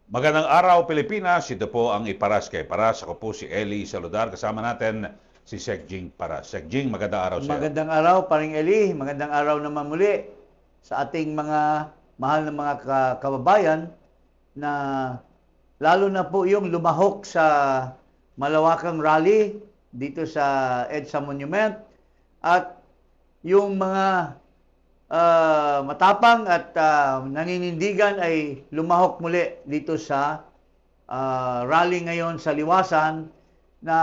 Magandang araw, Pilipinas. Ito po ang Iparas kay Paras. Ako po si Eli Saludar. Kasama natin si Sek Jing Paras. Sek Jing, magandang araw sa iyo. Magandang araw, Paring Eli. Magandang araw naman muli sa ating mga mahal na mga kababayan na lalo na po yung lumahok sa malawakang rally dito sa EDSA Monument at yung mga matapang at naninindigan ay lumahok muli dito sa rally ngayon sa Liwasan na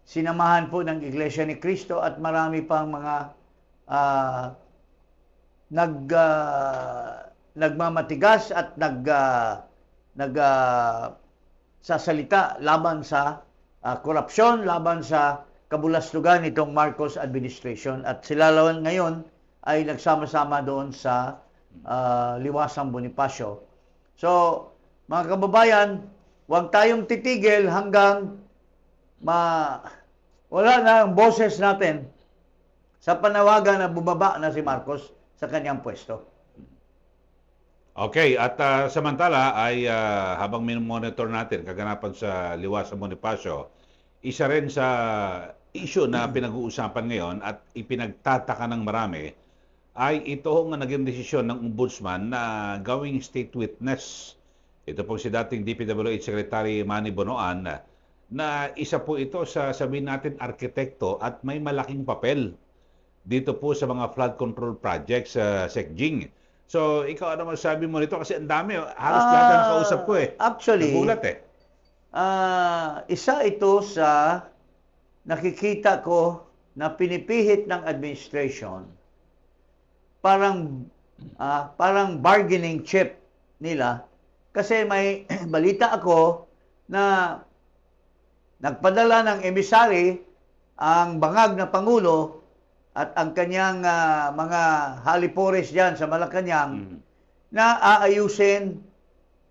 sinamahan po ng Iglesia ni Cristo at marami pang mga nagmamatigas at sasalita laban sa korupsyon, laban sa kabulastugan nitong Marcos administration. At sila ngayon ay nagsama-sama doon sa Liwasang Bonifacio. So, mga kababayan, huwag tayong titigil hanggang wala na ang boses natin sa panawagan na bumaba na si Marcos sa kanyang pwesto. Okay, at samantala ay habang minomonitor natin kaganapan sa Liwasang Bonifacio, isa rin sa issue na pinag-uusapan ngayon at ipinagtataka ng marami ay ito nga naging desisyon ng ombudsman na gawing state witness. Ito po si dating DPWH Secretary Manny Bonoan na isa po ito sa sabihin natin arkitekto at may malaking papel dito po sa mga flood control projects sa Sek Jing. So, ikaw ano masasabi mo nito? Kasi ang dami, halos lahat ang kausap ko eh. Actually, nagulat eh. Isa ito sa nakikita ko na pinipihit ng administration parang bargaining chip nila kasi may balita ako na nagpadala ng emisary ang bangag na Pangulo at ang kanyang mga halipores diyan sa Malacanang na aayusin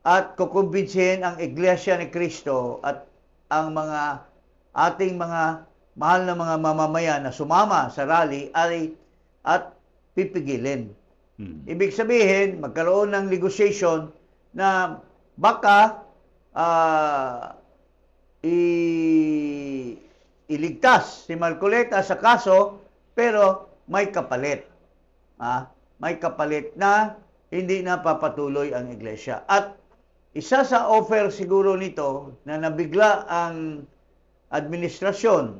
at kukumbinsihin ang Iglesia ni Cristo at ang mga ating mga mahal na mga mamamayan na sumama sa rally at pipigilin. Ibig sabihin, magkaroon ng negotiation na baka iligtas si Marcoleta sa kaso pero may kapalit. May kapalit na hindi na papatuloy ang iglesia. At isa sa offer siguro nito na nabigla ang administrasyon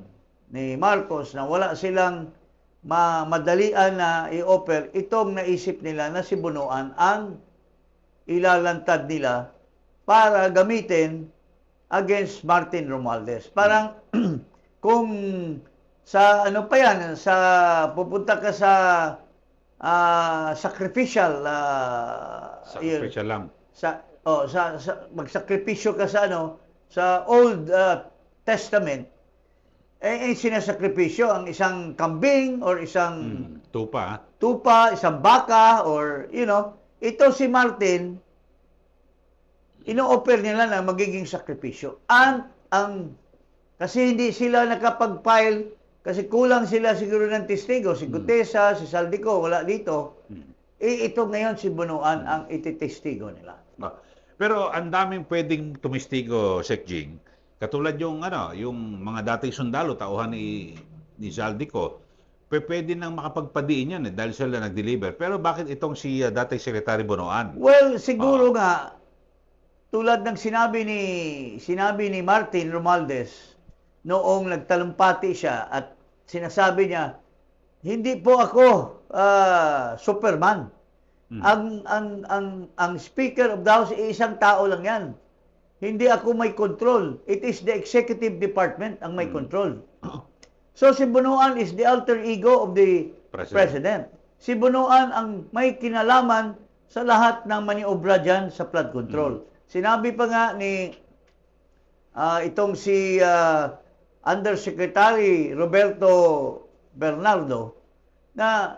ni Marcos na wala silang madalian na i-offer, itong naisip nila na si Bonoan ang ilalantad nila para gamitin against Martin Romualdez. Parang kung sa ano pa yan, sa pupunta ka sa sacrificial lang. Magsakripisyo ka sa sa Old Testament, sinasakripisyo ang isang kambing or isang tupa, isang baka or ito si Martin ino-offer nila na magiging sakripisyo. Kasi hindi sila nakapag-file kasi kulang sila siguro ng testigo. Si Gutesa, si Saldico, wala dito. Ito ngayon si Bonoan ang ititestigo nila. Pero ang daming pwedeng tumistigo, Sek Jing. Katulad yung mga dating sundalo, tauhan ni Saldico, pwede nang makapagpadiin yan dahil sila nag-deliver. Pero bakit itong si dating Secretary Bonoan? Well, siguro nga tulad ng sinabi ni Martin Romualdez noong nagtalumpati siya at sinasabi niya, hindi po ako Superman. Ang Speaker of the House isang tao lang yan. Hindi ako may control. It is the executive department ang may control. So si Bonoan is the alter ego of the president. Si Bonoan ang may kinalaman sa lahat ng maniobra dyan sa flood control. Sinabi pa nga ni itong si Undersecretary Roberto Bernardo na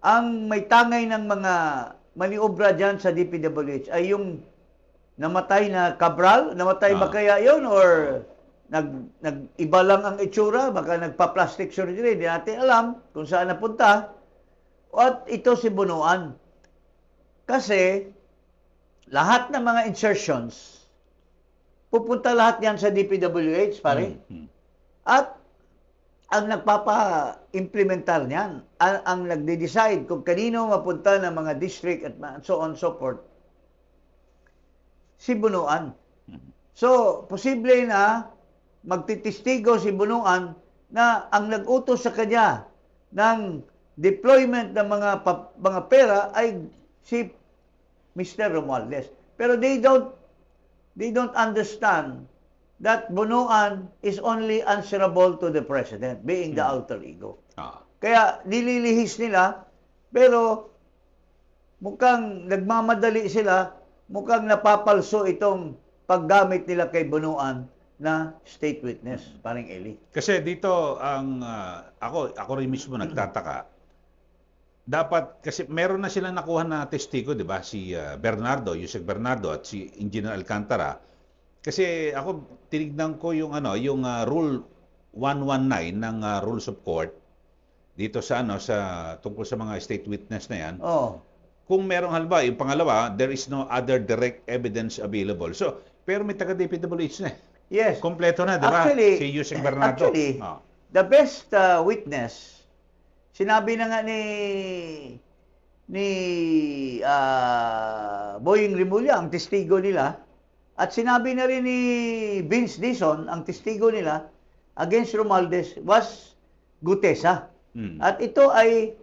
ang may tangay ng mga maniobra dyan sa DPWH ay yung namatay na Cabral, namatay ba kaya yun or nag-iba lang ang itsura, baka nagpa-plastic surgery, hindi natin alam kung saan napunta. At ito si Bonoan. Kasi lahat ng mga insertions, pupunta lahat yan sa DPWH, pare. At ang nagpapa-implementar niyan, ang nagde-decide kung kanino mapunta ng mga district at so on so forth, si Bunuan. So, posible na magtitistigo si Bunuan na ang nag-utos sa kanya ng deployment ng mga pera ay si Mr. Romualdez. Pero they don't understand that Bunuan is only answerable to the president, being the alter ego. Kaya nililihis nila, pero mukhang nagmamadali sila, mukhang napapalso itong paggamit nila kay Bunuan na state witness, paring Eli. Kasi dito ang ako rin mismo nagtataka. Dapat kasi meron na silang nakuha na testigo, 'di ba? Si Yusek Bernardo at si Engineer Alcantara. Kasi ako tinignan ko yung Rule 119 ng Rules of Court dito sa tungkol sa mga state witness na 'yan. Oh. Kung merong halimbawa, yung pangalawa, there is no other direct evidence available. So, pero may taga DPWH na. Yes. Kompleto na, 'di ba? Si Yusek Bernardo. Actually, the best witness, sinabi na nga ni Boying Rimulya, ang testigo nila, at sinabi na rin ni Vince Dizon, ang testigo nila, against Romualdez was Gutesa. At ito ay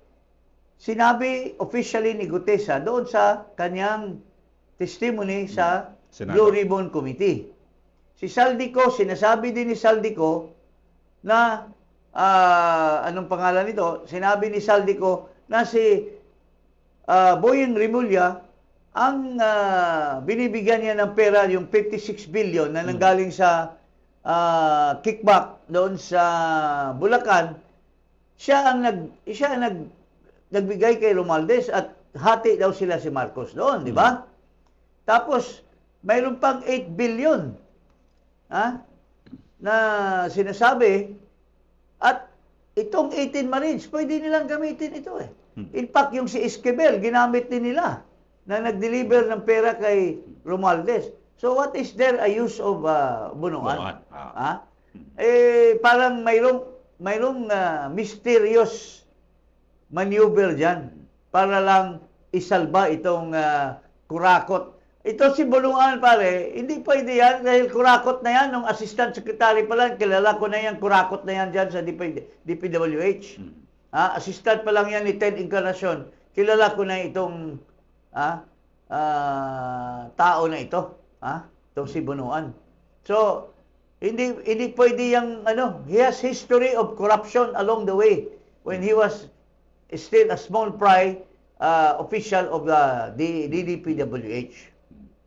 sinabi officially ni Gutesa doon sa kanyang testimony sa Senado. Blue Ribbon Committee. Si Saldico, sinasabi din ni Saldico na anong pangalan nito? Sinabi ni Saldico na si Boying Rimulya ang binibigyan niya ng pera, yung 56 billion na nanggaling sa kickback doon sa Bulacan, siya ang nagbigay kay Romualdez at hati daw sila si Marcos doon, di ba? Tapos mayroon pang 8 billion na sinasabi, at itong 18 Marines, pwede nilang gamitin ito eh. In fact, yung si Esquivel, ginamit din nila na nag-deliver ng pera kay Romualdez. So what is there a use of Bunuan? Parang mayroong mysterious maneuver dyan para lang isalba itong kurakot. Ito si Bunuan, pare, hindi pwede yan dahil kurakot na yan nung assistant secretary pa lang. Kilala ko na yan, kurakot na yan dyan sa DPWH. Assistant pa lang yan ni Ted Encarnacion. Kilala ko na itong tao na ito. Itong si Bunuan. So, hindi pwede yung he has history of corruption along the way when he was still a small fry official of the DPWH.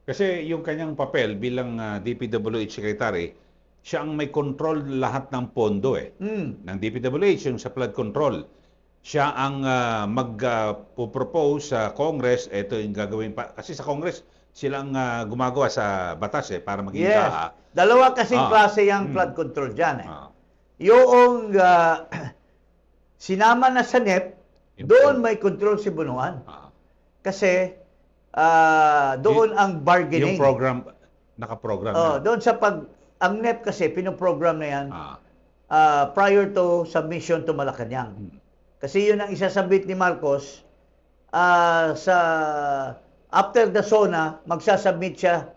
Kasi yung kanyang papel bilang DPWH Secretary, siya ang may control lahat ng pondo ng DPWH, yung sa flood control. Siya ang mag-propose sa Congress, ito yung gagawin pa. Kasi sa Congress, sila ang gumagawa sa batas para maging Dalawa kasing klase yung flood control dyan. Yung sinama na sa NEP, doon may control si Bunuan. Kasi doon ang bargaining. Yung program, nakaprogram na. Doon sa ang NEP kasi, pinoprogram na yan prior to submission to Malacanang. Kasi yun ang isasabit ni Marcos after the SONA, magsasubmit siya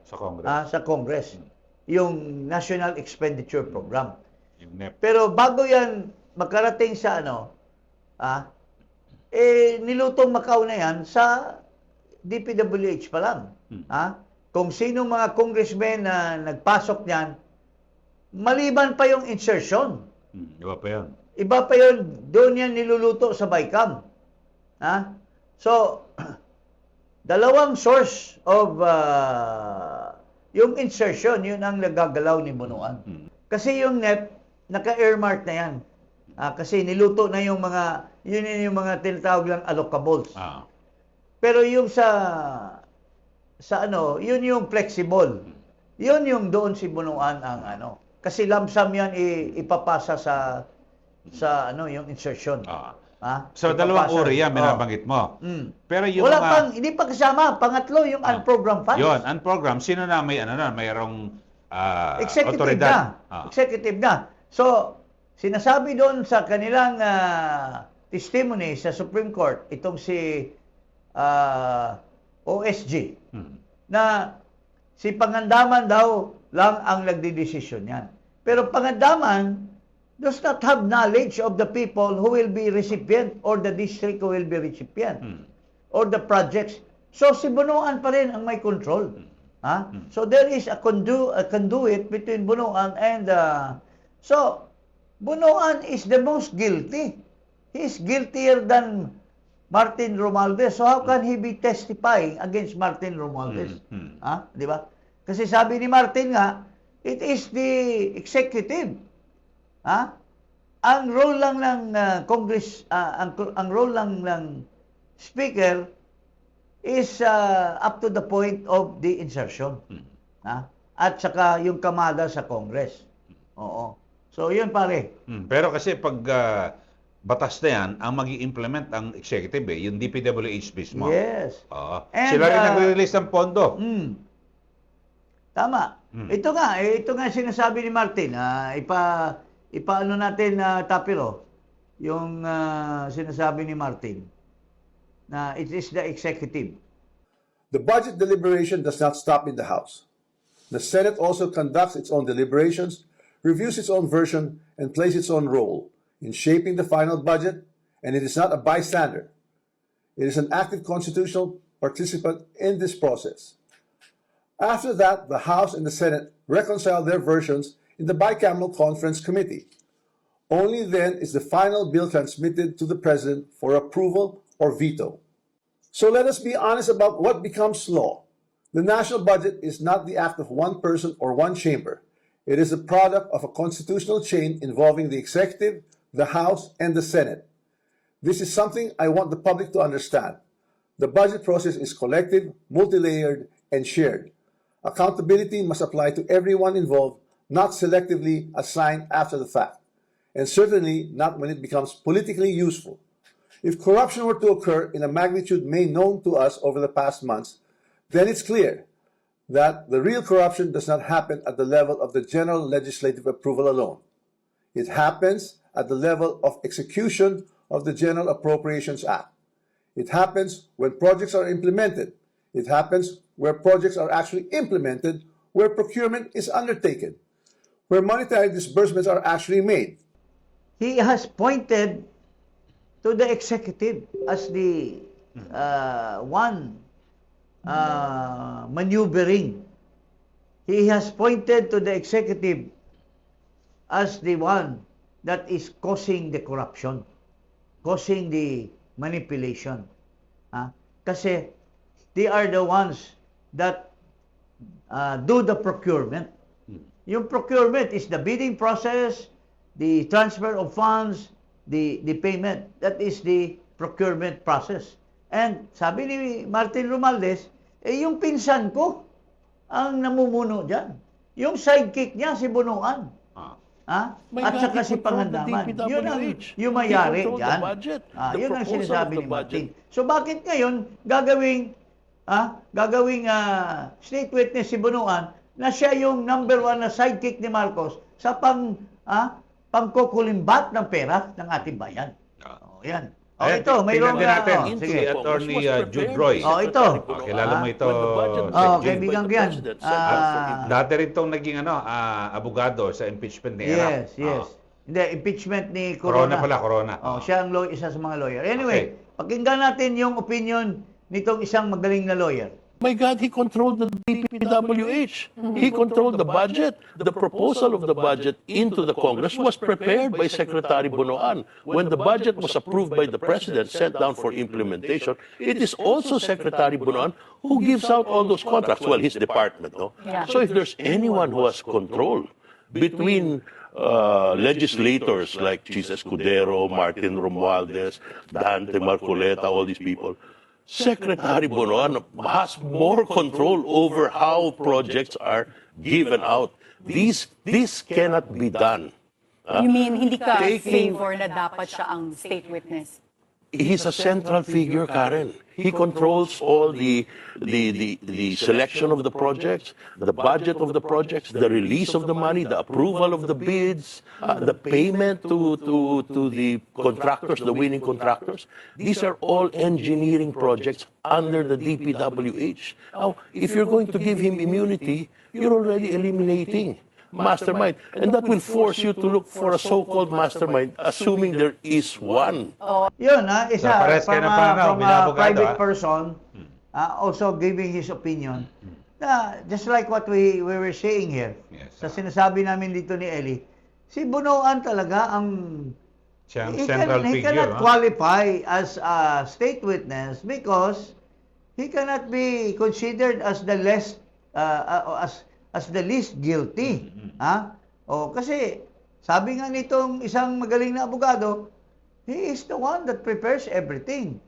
sa Congress. Yung National Expenditure Program. Yung NEP. Pero bago yan makarating sa nilutong Macau na yan sa DPWH pa lang. Kung sino mga congressmen na nagpasok niyan, maliban pa yung insertion. Iba pa yun. Iba pa yun, doon yan niluluto sa BICAM. So, dalawang source of yung insertion, yun ang nagagalaw ni Bunuan. Kasi yung NEP, naka-earmark na yan. Kasi niluto na yung mga tinatawag lang allocables. Pero yung yun yung flexible. Yun yung doon si Bunuan ang kasi lump sum yan ipapasa sa yung insertion. So, dalawang ipapasa. uri yan, Oh. binabanggit mo. Mm. Pero yung Wala mga... pang, hindi pa kasama. Pangatlo, yung unprogrammed funds. Yun, unprogrammed. Sino na may mayroong Executive otoridad? na. Executive na. So, sinasabi doon sa kanilang testimony sa Supreme Court, itong si OSG, na si Pangandaman daw lang ang nagdidesisyon yan. Pero Pangandaman does not have knowledge of the people who will be recipient or the district who will be recipient or the projects. So si Bunuan pa rin ang may control. So there is a conduit between Bunuan and so Bunuan is the most guilty. He is guiltier than Martin Romualdez. So how can he be testifying against Martin Romualdez? Di ba? Kasi sabi ni Martin nga, it is the executive. Ang role lang ng Congress, ang role lang ng Speaker is up to the point of the insertion. At saka yung kamada sa Congress. Oo. So, yun pare. Pero kasi pag batas na yan, ang mag-i-implement ang executive yung DPWH mismo. Yes. Oo. And, Sila rin nagre-release ng pondo. Tama. Ito nga sinasabi ni Martin. Ipaano natin Tapiro, yung sinasabi ni Martin na it is the executive. The budget deliberation does not stop in the House. The Senate also conducts its own deliberations, reviews its own version, and plays its own role in shaping the final budget, and it is not a bystander. It is an active constitutional participant in this process. After that, the House and the Senate reconcile their versions in the bicameral conference committee. Only then is the final bill transmitted to the President for approval or veto. So let us be honest about what becomes law. The national budget is not the act of one person or one chamber. It is the product of a constitutional chain involving the executive, the House, and the Senate. This is something I want the public to understand. The budget process is collective, multi-layered, and shared. Accountability must apply to everyone involved, not selectively assigned after the fact, and certainly not when it becomes politically useful. If corruption were to occur in a magnitude made known to us over the past months, then it's clear that the real corruption does not happen at the level of the general legislative approval alone. It happens at the level of execution of the General Appropriations Act. It happens when projects are implemented. It happens where projects are actually implemented, where procurement is undertaken, where monetary disbursements are actually made. He has pointed to the executive as the one maneuvering. He has pointed to the executive as the one that is causing the corruption, causing the manipulation. Kasi they are the ones that do the procurement. Yung procurement is the bidding process, the transfer of funds, the payment. That is the procurement process. And sabi ni Martin Romualdez, yung pinsan ko ang namumuno dyan. Yung sidekick niya, si Bunuan. At saka si Pangandaman. Yun ang yung mayari dyan. Yun ang sinasabi ni Martin. So bakit ngayon gagawing state witness si Bunuan na siya yung number one na sidekick ni Marcos sa pangkukulimbat ng pera ng ating bayan. Yan. Ito, mayroong natin si sige. Attorney Jude Roy. Ito. Kilala mo ito. Kaibigan ko yan. Dati rin itong naging abogado sa impeachment ni Erap. Yes. Hindi, impeachment ni Corona Corona. Corona. Siya ang isa sa mga lawyer. Anyway, pakinggan natin yung opinion nitong isang magaling na lawyer. My God, he controlled the DPWH. He controlled the budget. The proposal of the budget into the Congress was prepared by Secretary Bunuan. When the budget was approved by the President, sent down for implementation, it is also Secretary Bunuan who gives out all those contracts. Well, his department, no? Yeah. So if there's anyone who has control between legislators like Chis Escudero, Martin Romualdez, Dante Marcoleta, all these people, Secretary Bunuan has more control over how projects are given out. This cannot be done. You mean hindi ka Taking- favor na dapat siya ang state witness? he's a central figure, Karen. He controls all the selection of the projects, the budget of the projects, the release of the money, the approval of the bids, the payment to the contractors, the winning contractors. These are all engineering projects under the DPWH. Now, if you're going to give him immunity, you're already eliminating mastermind. And that will force you to look for a so-called mastermind, assuming there is one. Yun, isa So, pares kayo from, ng pananaw, from a binabogado, private ah. person, also giving his opinion, na just like what we were saying here, Yes, sa sinasabi namin dito ni Eli, si Bunoan talaga ang Siyang he central he figure. cannot no? qualify as a state witness because he cannot be considered as the less as the least guilty. Ha? O kasi sabi nga nitong isang magaling na abogado, he is the one that prepares everything.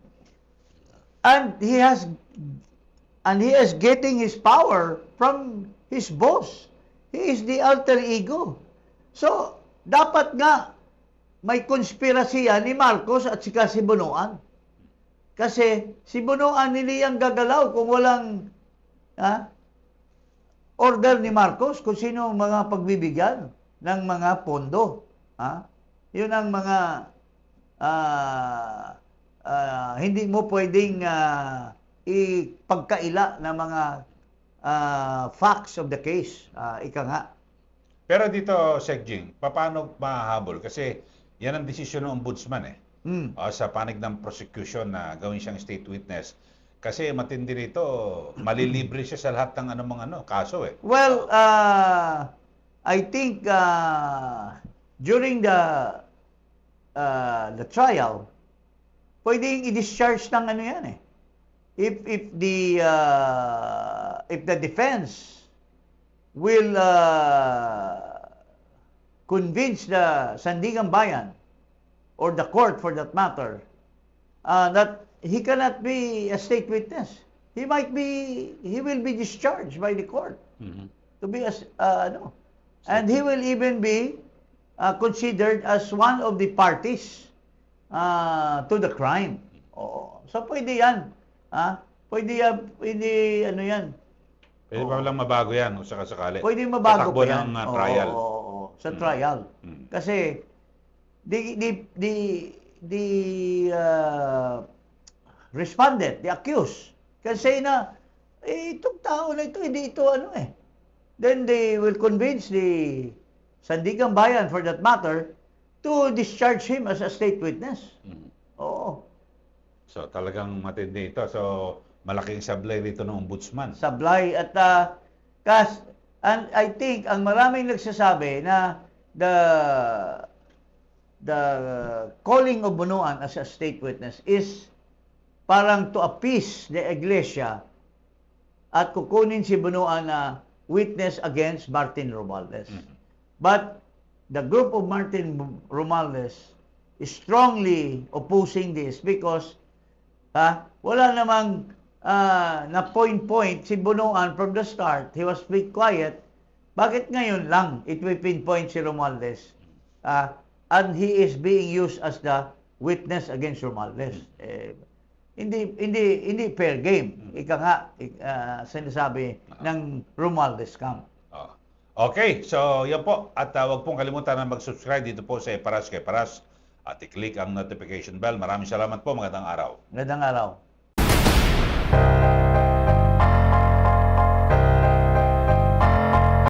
And he is getting his power from his boss. He is the alter ego. So, dapat nga may konspirasya ni Marcos at sika si Bunoan. Kasi si Bunoan hindi yan gagalaw kung walang order ni Marcos kung sino ang mga pagbibigyan ng mga pondo. Yun ang mga hindi mo pwedeng ipagkaila ng mga facts of the case. Ika nga. Pero dito, Sec Jing, paano mahahabol? Kasi yan ang desisyon ng ombudsman eh. Sa panig ng prosecution na gawin siyang state witness. Kasi matindi rito, malilibre siya sa lahat ng anumang kaso eh. Well, I think during the trial, pwedeng i-discharge ng yan eh. If the defense will convince the Sandigan Bayan or the court for that matter that he cannot be a state witness. He will be discharged by the court to be and he will even be considered as one of the parties to the crime. So pwede yan. Pwede yan. Pwede pa lang mabago yan kung sakasakali. Pwede mabago Tatakbo pa yan. ng trial. Sa trial. Kasi the respondent, the accused, can say na, itong tao na ito, hindi ito Then they will convince the Sandigan Bayan, for that matter, to discharge him as a state witness. Oo. So talagang matindi ito. So malaking sablay rito ng ombudsman. Sablay at and I think ang maraming nagsasabi na the calling of Bunoan as a state witness is parang to appease the Iglesia at kukunin si Bunoan na witness against Martin Romualdez. But the group of Martin Romualdez is strongly opposing this because wala namang na point si Bunoan from the start. He was very quiet. Bakit ngayon lang it will pinpoint si Romualdez? And he is being used as the witness against Romualdez. Hindi fair game. Ika nga sinasabi ng Romualdez camp. Okay, so yan po. At huwag pong kalimutan na mag-subscribe dito po sa Paras kay Paras at i-click ang notification bell. Maraming salamat po. Magandang araw. Magandang araw.